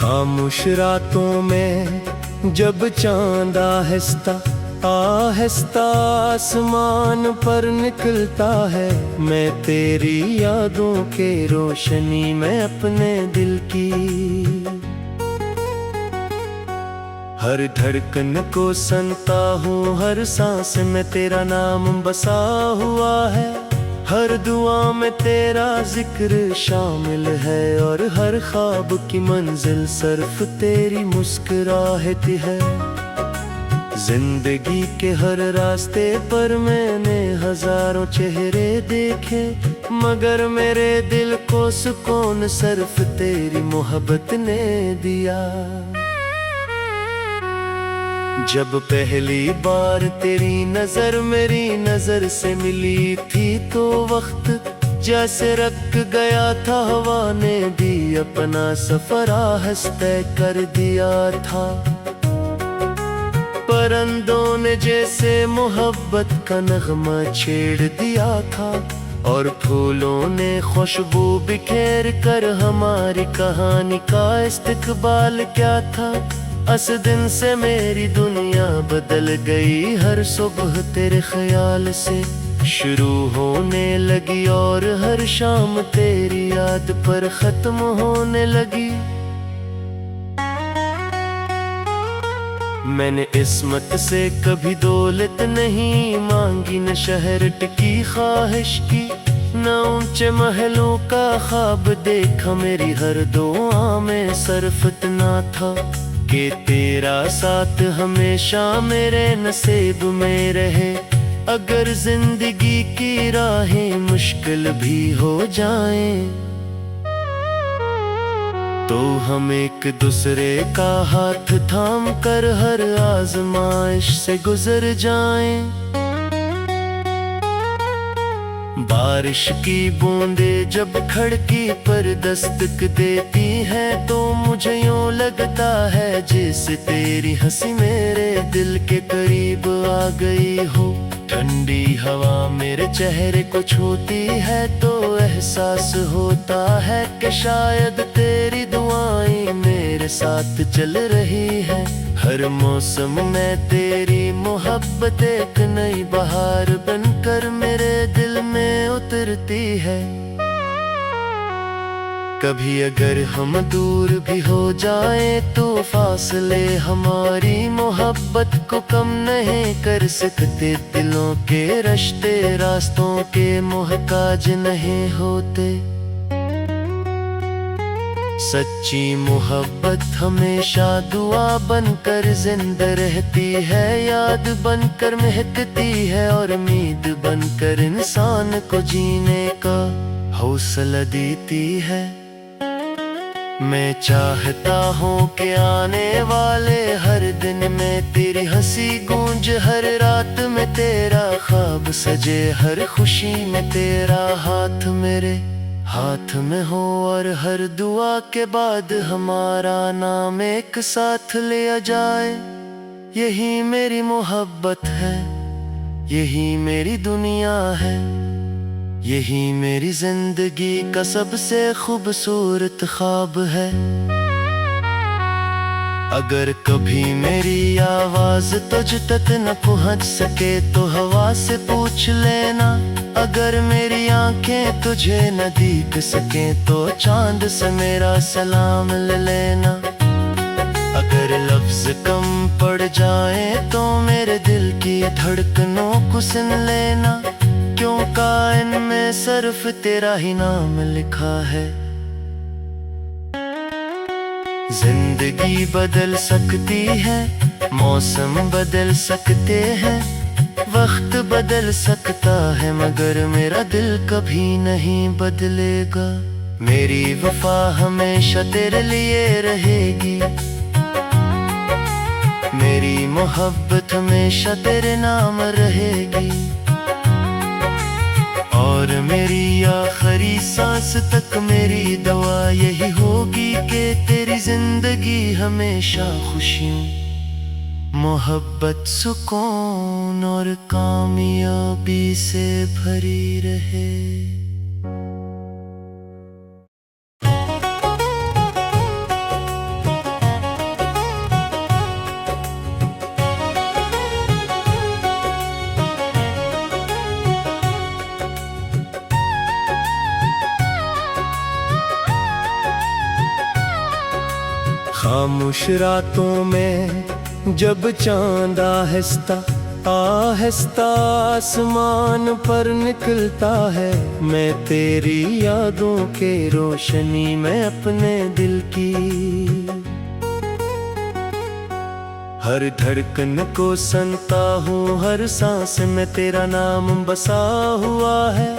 खामोश रातों में जब चांद आहिस्ता आहिस्ता आसमान पर निकलता है, मैं तेरी यादों के रोशनी में अपने दिल की हर धड़कन को सुनता हूँ, हर सांस में तेरा नाम बसा हुआ है, हर दुआ में तेरा जिक्र शामिल है, और हर ख्वाब की मंजिल सिर्फ तेरी मुस्कुराहट है। जिंदगी के हर रास्ते पर मैंने हजारों चेहरे देखे, मगर मेरे दिल को सुकून सिर्फ तेरी मोहब्बत ने दिया। जब पहली बार तेरी नजर मेरी नजर से मिली थी, तो वक्त जैसे रख गया था, हवा ने भी अपना सफर आहिस्ता कर दिया था। परिंदों ने जैसे मोहब्बत का नगमा छेड़ दिया था, और फूलों ने खुशबू बिखेर कर हमारी कहानी का इस्तकबाल क्या था। उस दिन से मेरी दुनिया बदल गई, हर सुबह तेरे ख्याल से शुरू होने लगी, और हर शाम तेरी याद पर खत्म होने लगी। मैंने इस्मत से कभी दौलत नहीं मांगी, न शहरत की ख्वाहिश की, न ऊंचे महलों का ख्वाब देखा। मेरी हर दुआ में सिर्फ इतना था कि तेरा साथ हमेशा मेरे नसीब में रहे। अगर जिंदगी की राहें मुश्किल भी हो जाएं, तो हम एक दूसरे का हाथ थाम कर हर आजमाइश से गुजर जाएं। बारिश की बूंदें जब खिड़की पर दस्तक देती है, तो मुझे यूं लगता है जैसे तेरी हंसी मेरे दिल के करीब आ गई हो। ठंडी हवा मेरे चेहरे को छूती है, तो एहसास होता है कि शायद तेरी दुआएं मेरे साथ चल रही है। हर मौसम में तेरी मोहब्बत एक नई बहार बनकर मेरे दिल में उतरती है। कभी अगर हम दूर भी हो जाएं, तो फासले हमारी मोहब्बत को कम नहीं कर सकते। दिलों के रिश्ते रास्तों के मोहताज नहीं होते। सच्ची मोहब्बत हमेशा दुआ बनकर जिंदा रहती है, याद बनकर महकती है, और उम्मीद बनकर इंसान को जीने का हौसला देती है। मैं चाहता हूँ कि आने वाले हर दिन में तेरी हंसी गूंज, हर रात में तेरा ख्वाब सजे, हर खुशी में तेरा हाथ मेरे हाथ में हो, और हर दुआ के बाद हमारा नाम एक साथ लिया जाए। यही मेरी मोहब्बत है, यही मेरी दुनिया है, यही मेरी जिंदगी का सबसे खूबसूरत ख्वाब है। अगर कभी मेरी आवाज तुझ तक न पहुंच सके, तो हवा से पूछ लेना। अगर मेरी आंखें तुझे न दिख सके, तो चांद से मेरा सलाम ले लेना। अगर लफ्ज कम पड़ जाए, तो मेरे दिल की धड़कनों को सुन लेना, क्योंकि इनमें सिर्फ तेरा ही नाम लिखा है। जिंदगी बदल सकती है, मौसम बदल सकते हैं, वक्त बदल सकता है, मगर मेरा दिल कभी नहीं बदलेगा। मेरी वफा हमेशा तेरे लिए रहेगी, मेरी मोहब्बत हमेशा तेरे नाम रहेगी, और मेरी आखिरी सांस तक मेरी दुआ यही होगी कि तेरी जिंदगी हमेशा खुशियों, मोहब्बत, सुकून और कामयाबी से भरी रहे। खामोश रातों में जब चांद आहिस्ता आहिस्ता आसमान पर निकलता है, मैं तेरी यादों के रोशनी में अपने दिल की हर धड़कन को सुनता हूँ, हर सांस में तेरा नाम बसा हुआ है,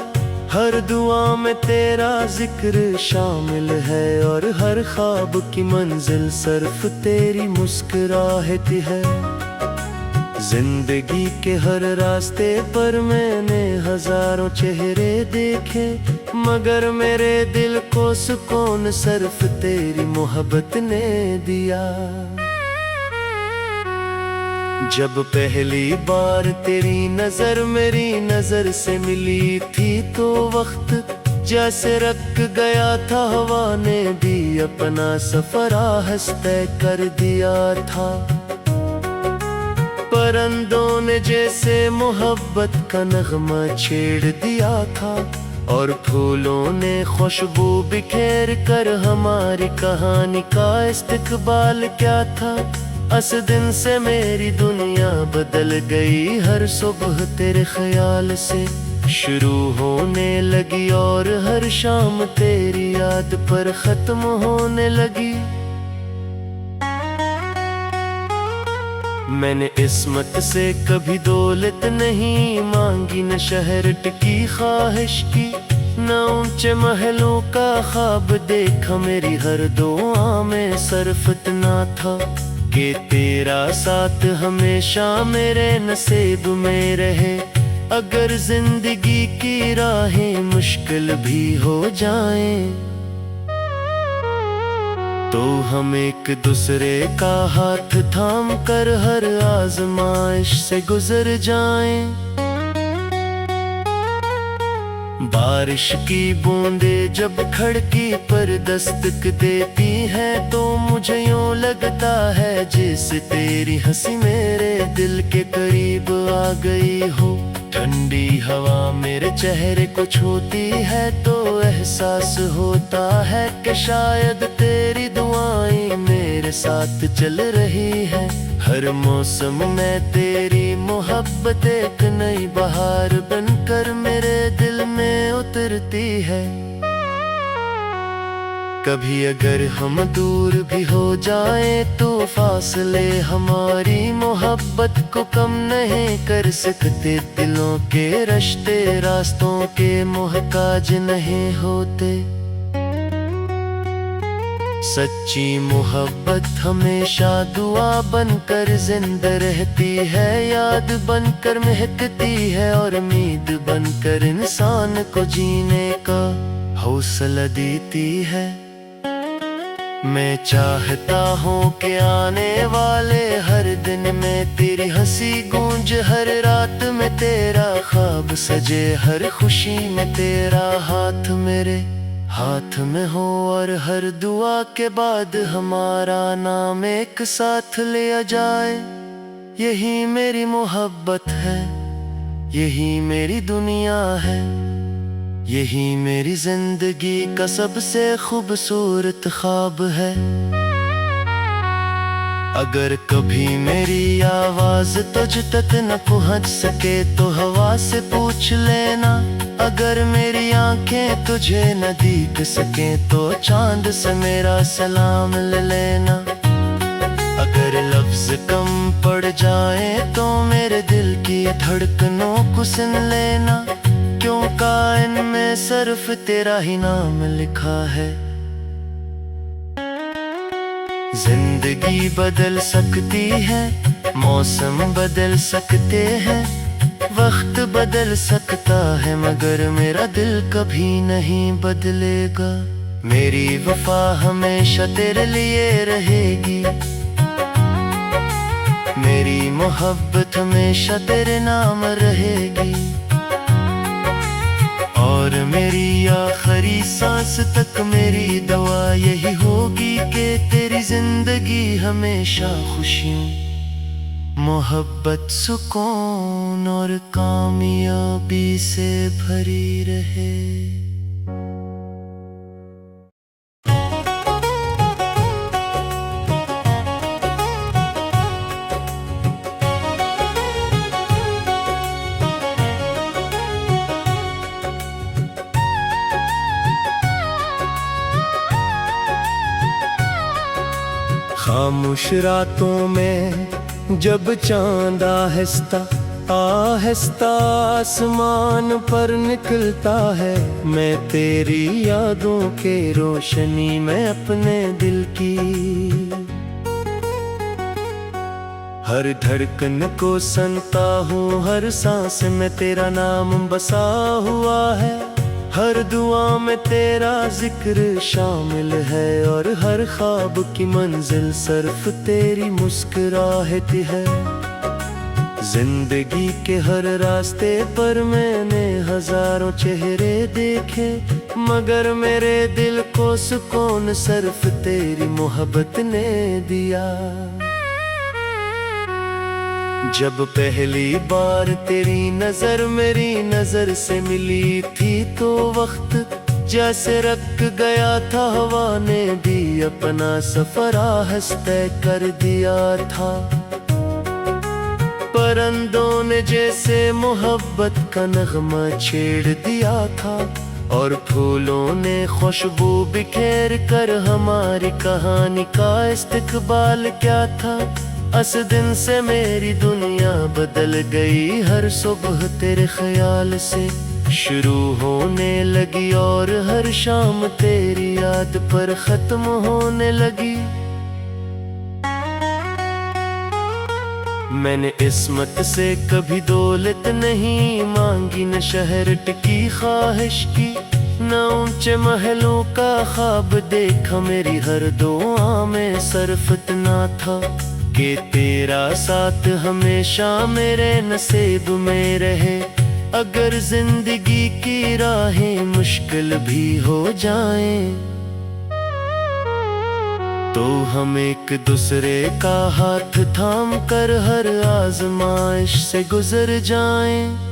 हर दुआ में तेरा जिक्र शामिल है, और हर ख्वाब की मंजिल सिर्फ तेरी मुस्कुराहट है। जिंदगी के हर रास्ते पर मैंने हजारों चेहरे देखे, मगर मेरे दिल को सुकून सिर्फ तेरी मोहब्बत ने दिया। जब पहली बार तेरी नजर मेरी नजर से मिली थी, तो वक्त जैसे रख गया था, हवा ने भी अपना सफर तय कर दिया था। परिंदों ने जैसे मोहब्बत का नगमा छेड़ दिया था, और फूलों ने खुशबू बिखेर कर हमारी कहानी का इस्तकबाल किया था। उस दिन से मेरी दुनिया बदल गई, हर सुबह तेरे ख्याल से शुरू होने लगी, और हर शाम तेरी याद पर खत्म होने लगी। मैंने इस्मत से कभी दौलत नहीं मांगी, न शहर की ख्वाहिश की, न ऊंचे महलों का ख्वाब देखा। मेरी हर दुआ में सिर्फ इतना था कि तेरा साथ हमेशा मेरे नसीब में रहे। अगर जिंदगी की राहें मुश्किल भी हो जाएं, तो हम एक दूसरे का हाथ थाम कर हर आजमाइश से गुजर जाएं। बारिश की बूंदें जब खिड़की पर दस्तक देती है, तो मुझे यूं लगता है जैसे तेरी हंसी मेरे दिल के करीब आ गई हो। ठंडी हवा मेरे चेहरे को छूती है, तो एहसास होता है कि शायद तेरी दुआएं मेरे साथ चल रही है। हर मौसम में तेरी मोहब्बत एक नई बहार बनकर मेरे दिल में उतरती है। कभी अगर हम दूर भी हो जाएं, तो फासले हमारी मोहब्बत को कम नहीं कर सकते। दिलों के रिश्ते रास्तों के मोहताज नहीं होते। सच्ची मोहब्बत हमेशा दुआ बनकर जिंदा रहती है, याद बनकर महकती है, और उम्मीद बनकर इंसान को जीने का हौसला देती है। मैं चाहता हूँ कि आने वाले हर दिन में तेरी हंसी गूंज, हर रात में तेरा ख्वाब सजे, हर खुशी में तेरा हाथ मेरे हाथ में हो, और हर दुआ के बाद हमारा नाम एक साथ लिया जाए। यही मेरी मोहब्बत है, यही मेरी दुनिया है, यही मेरी जिंदगी का सबसे खूबसूरत ख्वाब है। अगर कभी मेरी आवाज तुझ तक न पहुंच सके, तो हवा से पूछ लेना। अगर मेरी आंखें तुझे न दिख सके, तो चांद से मेरा सलाम ले लेना। अगर लफ्ज कम पड़ जाए, तो मेरे दिल की धड़कनों को सुन लेना, क्यों कायन में सिर्फ तेरा ही नाम लिखा है। जिंदगी बदल सकती है, मौसम बदल सकते हैं, वक्त बदल सकता है, मगर मेरा दिल कभी नहीं बदलेगा। मेरी वफा हमेशा तेरे लिए रहेगी, मेरी मोहब्बत हमेशा तेरे नाम रहेगी, और मेरी आखिरी सांस तक मेरी दुआ यही होगी कि तेरी जिंदगी हमेशा खुशियों, मोहब्बत, सुकून और कामयाबी से भरी रहे। खामोश रातों में जब चांद आहिस्ता आहिस्ता आसमान पर निकलता है, मैं तेरी यादों के रोशनी में अपने दिल की हर धड़कन को सुनता हूँ, हर सांस में तेरा नाम बसा हुआ है, हर दुआ में तेरा जिक्र शामिल है, और हर ख्वाब की मंजिल सिर्फ तेरी मुस्कुराहट है। जिंदगी के हर रास्ते पर मैंने हजारों चेहरे देखे, मगर मेरे दिल को सुकून सिर्फ तेरी मोहब्बत ने दिया। जब पहली बार तेरी नजर मेरी नजर से मिली थी, तो वक्त जैसे रख गया था, हवा ने भी अपना सफर तय कर दिया था। परिंदों ने जैसे मोहब्बत का नगमा छेड़ दिया था, और फूलों ने खुशबू बिखेर कर हमारी कहानी का इस्तकबाल किया था। उस दिन से मेरी दुनिया बदल गई, हर सुबह तेरे ख्याल से शुरू होने लगी, और हर शाम तेरी याद पर खत्म होने लगी। मैंने इस्मत से कभी दौलत नहीं मांगी, न शहर की ख्वाहिश की, न ऊंचे महलों का ख्वाब देखा। मेरी हर दुआ में सिर्फ इतना था कि तेरा साथ हमेशा मेरे नसीब में रहे। अगर जिंदगी की राहें मुश्किल भी हो जाएं, तो हम एक दूसरे का हाथ थाम कर हर आजमाइश से गुजर जाएं।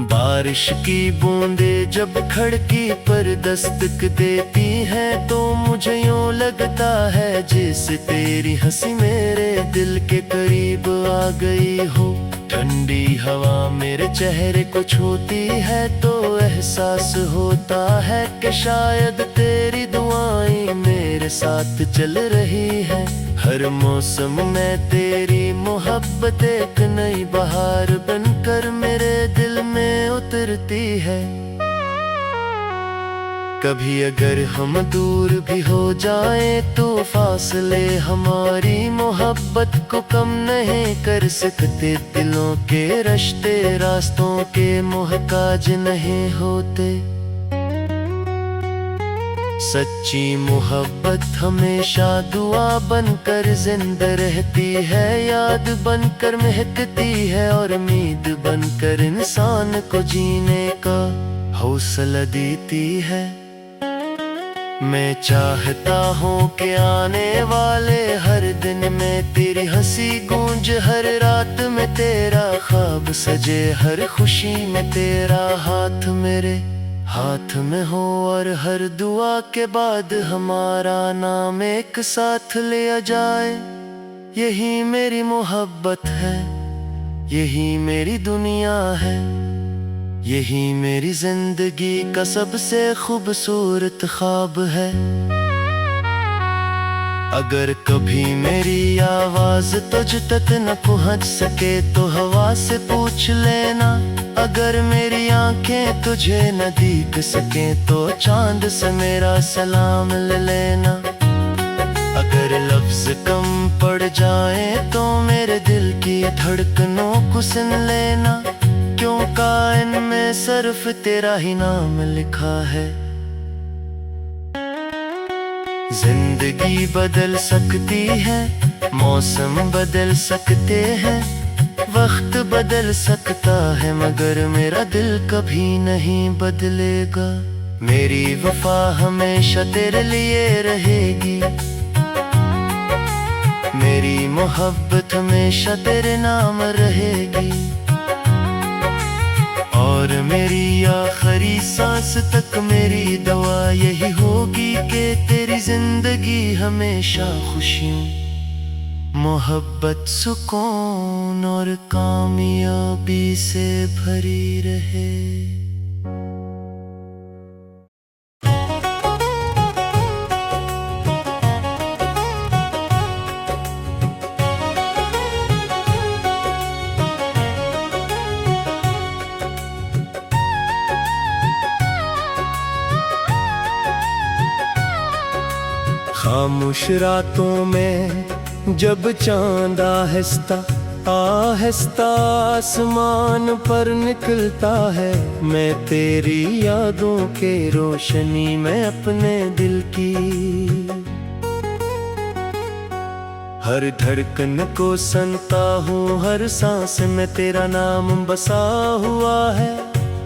बारिश की बूंदें जब खिड़की पर दस्तक देती है, तो मुझे यूं लगता है जैसे तेरी हंसी मेरे दिल के करीब आ गई हो। ठंडी हवा मेरे चेहरे को छूती है, तो एहसास होता है कि शायद तेरी दुआएं मेरे साथ चल रही है। हर मौसम में तेरी मोहब्बत एक नई बहार बनकर मेरे दिल में उतरती है। कभी अगर हम दूर भी हो जाएं, तो फासले हमारी मोहब्बत को कम नहीं कर सकते। दिलों के रिश्ते रास्तों के मोहताज नहीं होते। सच्ची मोहब्बत हमेशा दुआ बनकर जिंदा रहती है, याद बनकर महकती है, और उम्मीद बनकर इंसान को जीने का हौसला देती है। मैं चाहता हूँ कि आने वाले हर दिन में तेरी हंसी गूंज, हर रात में तेरा ख्वाब सजे, हर खुशी में तेरा हाथ मेरे हाथ में हो, और हर दुआ के बाद हमारा नाम एक साथ लिया जाए। यही मेरी मोहब्बत है, यही मेरी दुनिया है, यही मेरी जिंदगी का सबसे खूबसूरत ख्वाब है। अगर कभी मेरी आवाज तुझ तक न पहुंच सके, तो हवा से पूछ लेना। अगर मेरी आंखें तुझे न दिख सके, तो चांद से मेरा सलाम ले लेना। अगर लफ्ज कम पड़ जाए, तो मेरे दिल की धड़कनों को सुन लेना, क्यों कायन में सिर्फ तेरा ही नाम लिखा है। जिंदगी बदल सकती है, मौसम बदल सकते हैं, वक्त बदल सकता है, मगर मेरा दिल कभी नहीं बदलेगा। मेरी वफा हमेशा तेरे लिए रहेगी, मेरी मोहब्बत हमेशा तेरे नाम रहेगी, और मेरी आखिरी सांस तक मेरी दुआ यही होगी कि तेरी जिंदगी हमेशा खुशियों, मोहब्बत, सुकून और कामयाबी से भरी रहे। खामोश रातों में जब चांद आहिस्ता आहिस्ता आसमान पर निकलता है, मैं तेरी यादों के रोशनी में अपने दिल की हर धड़कन को सुनता हूँ, हर सांस में तेरा नाम बसा हुआ है,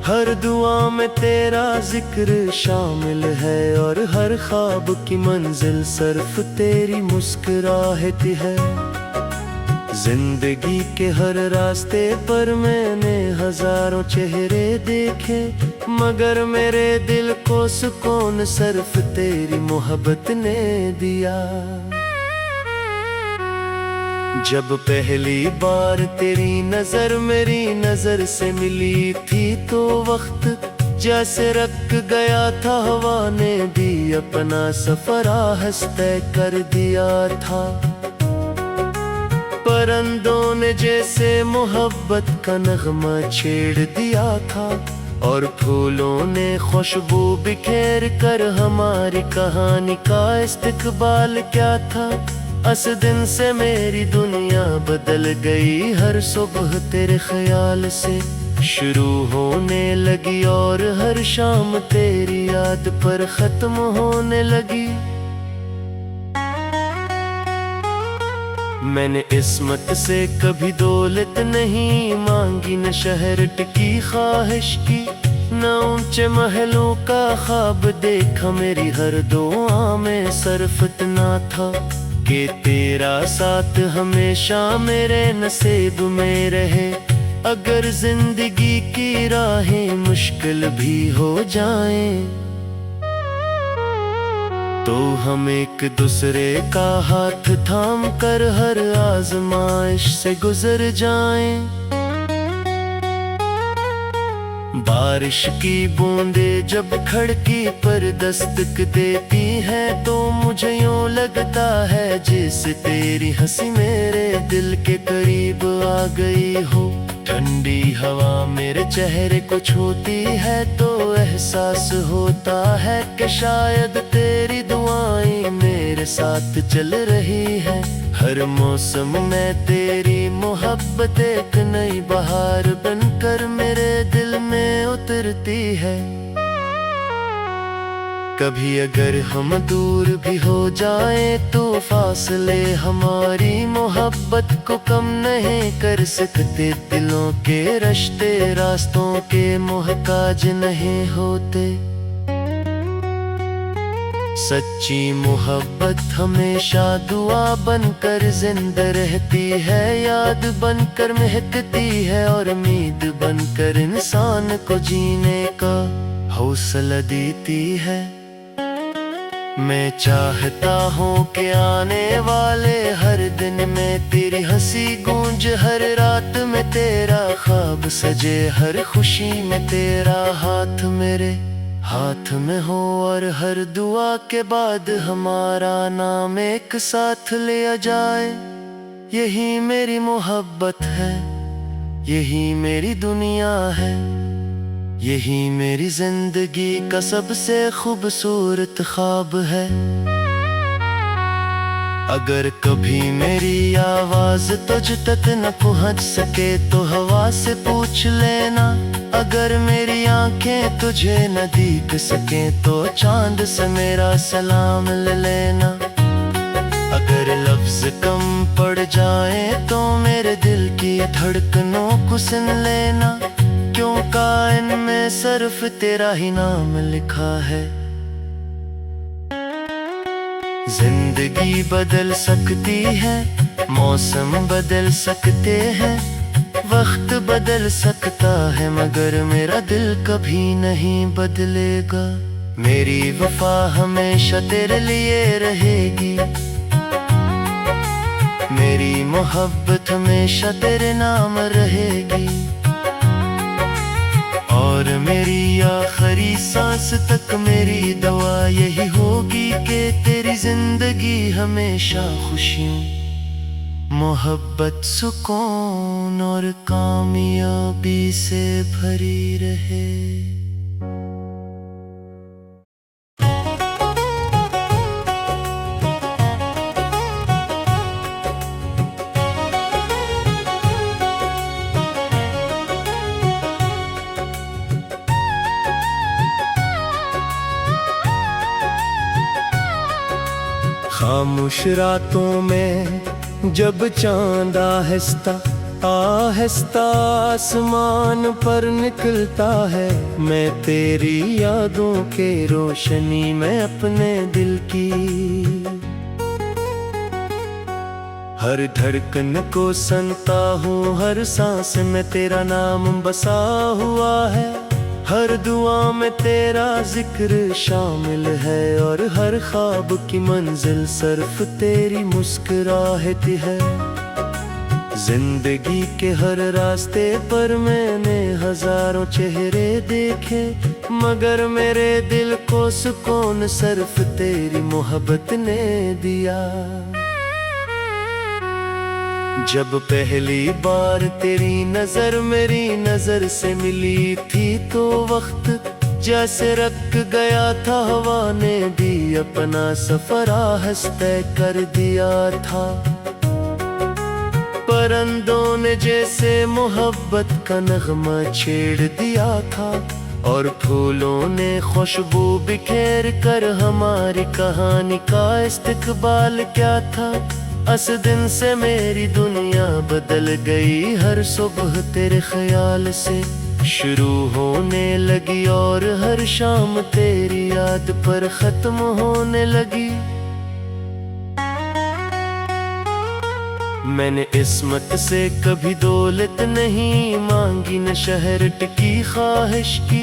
हर दुआ में तेरा जिक्र शामिल है, और हर ख्वाब की मंजिल सिर्फ तेरी मुस्कुराहट है। जिंदगी के हर रास्ते पर मैंने हजारों चेहरे देखे, मगर मेरे दिल को सुकून सिर्फ तेरी मोहब्बत ने दिया। जब पहली बार तेरी नजर मेरी नजर से मिली थी, तो वक्त जैसे रख गया था, हवा ने भी अपना सफर आहिस्ता कर दिया था। परिंदों ने जैसे मोहब्बत का नगमा छेड़ दिया था, और फूलों ने खुशबू बिखेर कर हमारी कहानी का इस्तकबाल किया था। उस दिन से मेरी दुनिया बदल गई, हर सुबह तेरे ख्याल से शुरू होने लगी, और हर शाम तेरी याद पर खत्म होने लगी। मैंने इस्मत से कभी दौलत नहीं मांगी, न शहर टिकी ख्वाहिश की, न ऊंचे महलों का ख्वाब देखा। मेरी हर दुआ में सिर्फ इतना था कि तेरा साथ हमेशा मेरे नसीब में रहे। अगर जिंदगी की राहें मुश्किल भी हो जाएं, तो हम एक दूसरे का हाथ थाम कर हर आजमाइश से गुजर जाएं। बारिश की बूंदें जब खिड़की पर दस्तक देती हैं, तो मुझे यूं लगता है जैसे तेरी हंसी मेरे दिल के करीब आ गई हो। ठंडी हवा मेरे चेहरे को छूती है, तो एहसास होता है कि शायद तेरी दुआएं मेरे साथ चल रही है। हर मौसम में तेरी मोहब्बत एक नई बहार बनकर मेरे दिल में उतरती है। कभी अगर हम दूर भी हो जाएं, तो फासले हमारी मोहब्बत को कम नहीं कर सकते। दिलों के रिश्ते रास्तों के मोहताज नहीं होते। सच्ची मोहब्बत हमेशा दुआ बनकर जिंदा रहती है, याद बनकर महकती है, और उम्मीद बनकर इंसान को जीने का हौसला देती है। मैं चाहता हूँ कि आने वाले हर दिन में तेरी हंसी गूंज, हर रात में तेरा ख्वाब सजे, हर खुशी में तेरा हाथ मेरे हाथ में हो, और हर दुआ के बाद हमारा नाम एक साथ लिया जाए। यही मेरी मोहब्बत है, यही मेरी दुनिया है, यही मेरी जिंदगी का सबसे खूबसूरत ख्वाब है। अगर कभी मेरी आवाज तुझ तक न पहुंच सके, तो हवा से पूछ लेना। अगर मेरी आंखें तुझे न दिख सके, तो चांद से मेरा सलाम ले लेना। अगर लफ्ज कम पड़ जाए, तो मेरे दिल की धड़कनों को सुन लेना, क्यों कायन में सिर्फ तेरा ही नाम लिखा है। जिंदगी बदल सकती है, मौसम बदल सकते हैं, वक्त बदल सकता है, मगर मेरा दिल कभी नहीं बदलेगा। मेरी वफा हमेशा तेरे लिए रहेगी, मेरी मोहब्बत हमेशा तेरे नाम रहेगी, और मेरी आखिरी सांस तक मेरी दुआ यही होगी कि तेरी जिंदगी हमेशा खुशियों, मोहब्बत, सुकून और कामयाबी से भरी रहे। खामोश रातों में जब चांद आहिस्ता आहिस्ता आसमान पर निकलता है, मैं तेरी यादों के रोशनी में अपने दिल की हर धड़कन को सुनता हूँ, हर सांस में तेरा नाम बसा हुआ है, हर दुआ में तेरा जिक्र शामिल है, और हर ख्वाब की मंजिल सिर्फ तेरी मुस्कुराहट है। जिंदगी के हर रास्ते पर मैंने हजारों चेहरे देखे, मगर मेरे दिल को सुकून सिर्फ तेरी मोहब्बत ने दिया। जब पहली बार तेरी नजर मेरी नजर से मिली थी, तो वक्त जैसे रख गया था, हवा ने भी अपना सफर तय कर दिया था। परिंदों ने जैसे मोहब्बत का नगमा छेड़ दिया था, और फूलों ने खुशबू बिखेर कर हमारी कहानी का इस्तकबाल किया था। उस दिन से मेरी दुनिया बदल गई, हर सुबह तेरे ख्याल से शुरू होने लगी, और हर शाम तेरी याद पर खत्म होने लगी। मैंने इस्मत से कभी दौलत नहीं मांगी, न शहर की ख्वाहिश की,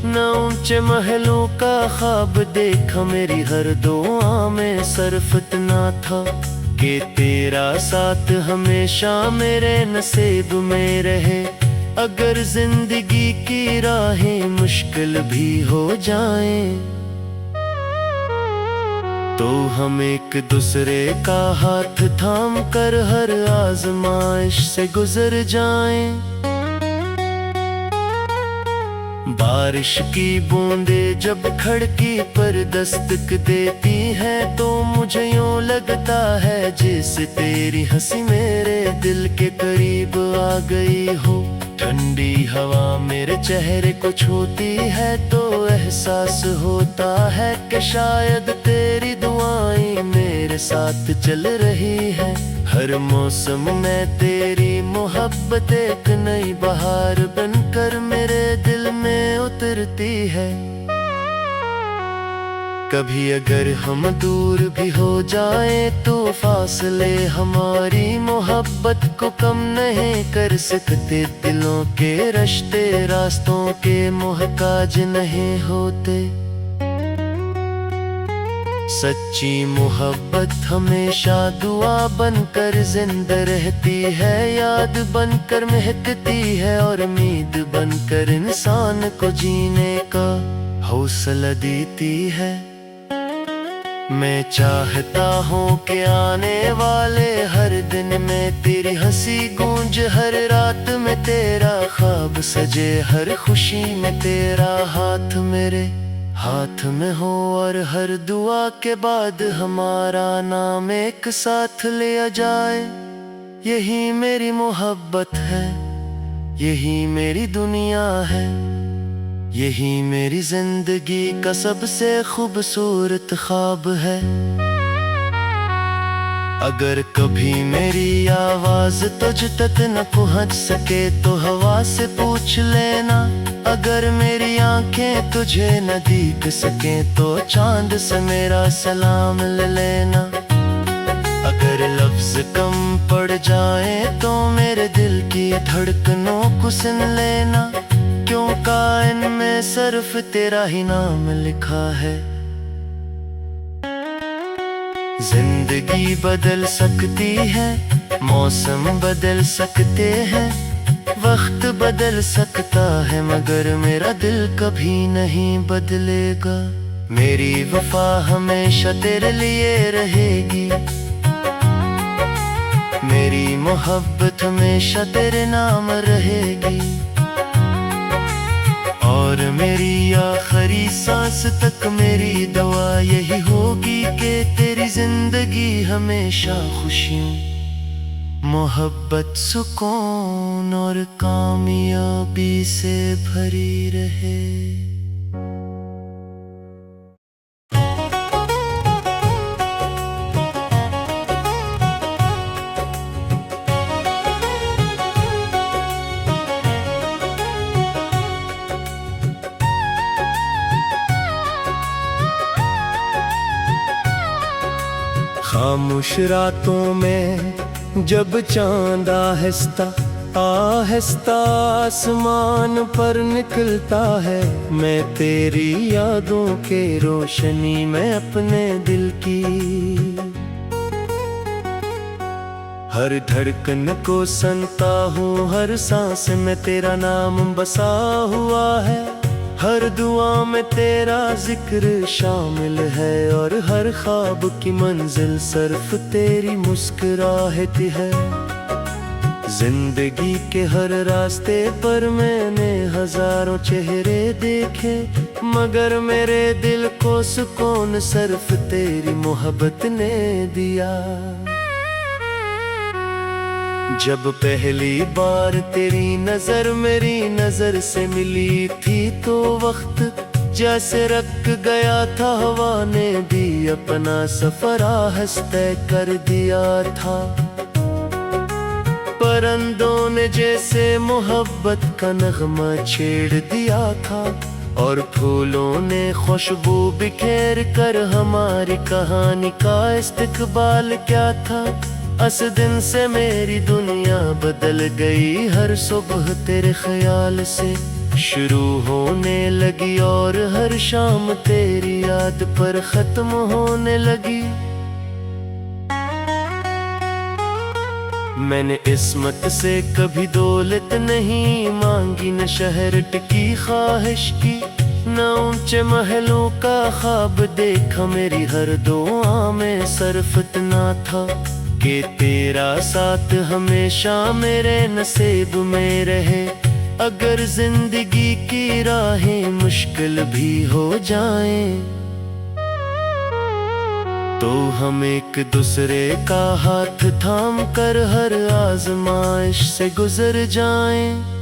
न ऊंचे महलों का ख्वाब देखा। मेरी हर दुआ में सिर्फ इतना था कि तेरा साथ हमेशा मेरे नसीब में रहे। अगर जिंदगी की राहें मुश्किल भी हो जाएं, तो हम एक दूसरे का हाथ थाम कर हर आजमाइश से गुजर जाएं। बारिश की बूंदें जब खिड़की पर दस्तक देती है, तो मुझे यूं लगता है जैसे तेरी हंसी मेरे दिल के करीब आ गई हो। ठंडी हवा मेरे चेहरे को छूती है, तो एहसास होता है कि शायद तेरी दुआएं मेरे साथ चल रही है। हर मौसम में तेरी मोहब्बत एक नई बहार बनकर मेरे दिल में उतरती है। कभी अगर हम दूर भी हो जाएं, तो फासले हमारी मोहब्बत को कम नहीं कर सकते। दिलों के रिश्ते रास्तों के मोहताज नहीं होते। सच्ची मोहब्बत हमेशा दुआ बनकर जिंदा रहती है, याद बनकर महकती है, और उम्मीद बनकर इंसान को जीने का हौसला देती है। मैं चाहता हूँ कि आने वाले हर दिन में तेरी हंसी गूंज, हर रात में तेरा ख्वाब सजे, हर खुशी में तेरा हाथ मेरे हाथ में हो, और हर दुआ के बाद हमारा नाम एक साथ लिया जाए। यही मेरी मोहब्बत है, यही मेरी दुनिया है, यही मेरी जिंदगी का सबसे खूबसूरत ख्वाब है। अगर कभी मेरी आवाज तुझ तक न पहुंच सके, तो हवा से पूछ लेना। अगर मेरी आंखें तुझे न दिख सके, तो चांद से मेरा सलाम ले लेना। अगर लफ्ज कम पड़ जाए, तो मेरे दिल की धड़कनों को सुन लेना, क्योंकि इनमें सिर्फ तेरा ही नाम लिखा है। जिंदगी बदल सकती है, मौसम बदल सकते हैं, वक्त बदल सकता है, मगर मेरा दिल कभी नहीं बदलेगा। मेरी वफा हमेशा तेरे लिए रहेगी, मेरी मोहब्बत हमेशा तेरे नाम रहेगी, और मेरी आखिरी सांस तक मेरी दुआ यही होगी कि तेरी जिंदगी हमेशा खुशियों, मोहब्बत, सुकून और कामयाबी से भरी रहे। खामोश रातों में जब चांद आहिस्ता आहिस्ता आसमान पर निकलता है, मैं तेरी यादों के रोशनी में अपने दिल की हर धड़कन को सुनता हूँ, हर सांस में तेरा नाम बसा हुआ है, हर दुआ में तेरा जिक्र शामिल है, और हर ख्वाब की मंजिल सिर्फ तेरी मुस्कुराहट है। जिंदगी के हर रास्ते पर मैंने हजारों चेहरे देखे, मगर मेरे दिल को सुकून सिर्फ तेरी मोहब्बत ने दिया। जब पहली बार तेरी नजर मेरी नजर से मिली थी, तो वक्त जैसे रख गया था, हवा ने भी अपना सफर तय कर दिया था। परिंदों ने जैसे मोहब्बत का नगमा छेड़ दिया था, और फूलों ने खुशबू बिखेर कर हमारी कहानी का इस्तकबाल किया था। उस दिन से मेरी दुनिया बदल गई, हर सुबह तेरे ख्याल से शुरू होने लगी, और हर शाम तेरी याद पर खत्म होने लगी। मैंने इस्मत से कभी दौलत नहीं मांगी, न शहर की ख्वाहिश की, न ऊंचे महलों का ख्वाब देखा। मेरी हर दुआ में सिर्फ इतना था कि तेरा साथ हमेशा मेरे नसीब में रहे। अगर जिंदगी की राहें मुश्किल भी हो जाएं, तो हम एक दूसरे का हाथ थाम कर हर आजमाइश से गुजर जाएं।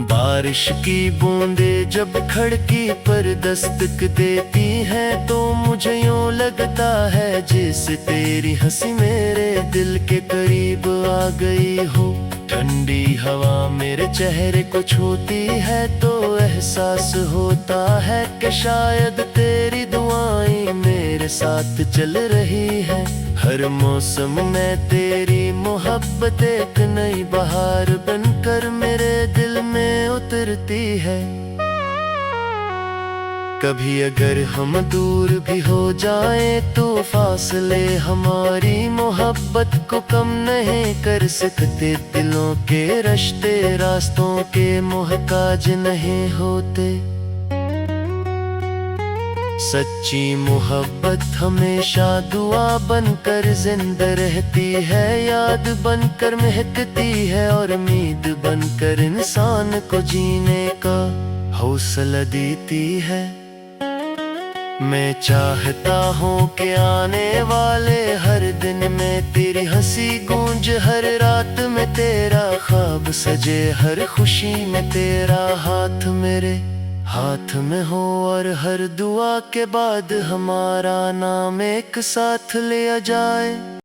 बारिश की बूंदें जब खिड़की पर दस्तक देती हैं, तो मुझे यूं लगता है जैसे तेरी हंसी मेरे दिल के करीब आ गई हो। ठंडी हवा मेरे चेहरे को छूती है, तो एहसास होता है कि शायद तेरी दुआएं मेरे साथ चल रही है। हर मौसम में तेरी मोहब्बत एक नई बहार बनकर मेरे दिल में उतरती है। कभी अगर हम दूर भी हो जाएं, तो फासले हमारी मोहब्बत को कम नहीं कर सकते। दिलों के रिश्ते रास्तों के मोहताज नहीं होते। सच्ची मोहब्बत हमेशा दुआ बनकर जिंदा रहती है, याद बनकर महकती है, और उम्मीद बनकर इंसान को जीने का हौसला देती है। मैं चाहता हूँ कि आने वाले हर दिन में तेरी हंसी गूंज, हर रात में तेरा ख्वाब सजे, हर खुशी में तेरा हाथ मेरे हाथ में हो, और हर दुआ के बाद हमारा नाम एक साथ लिया जाए।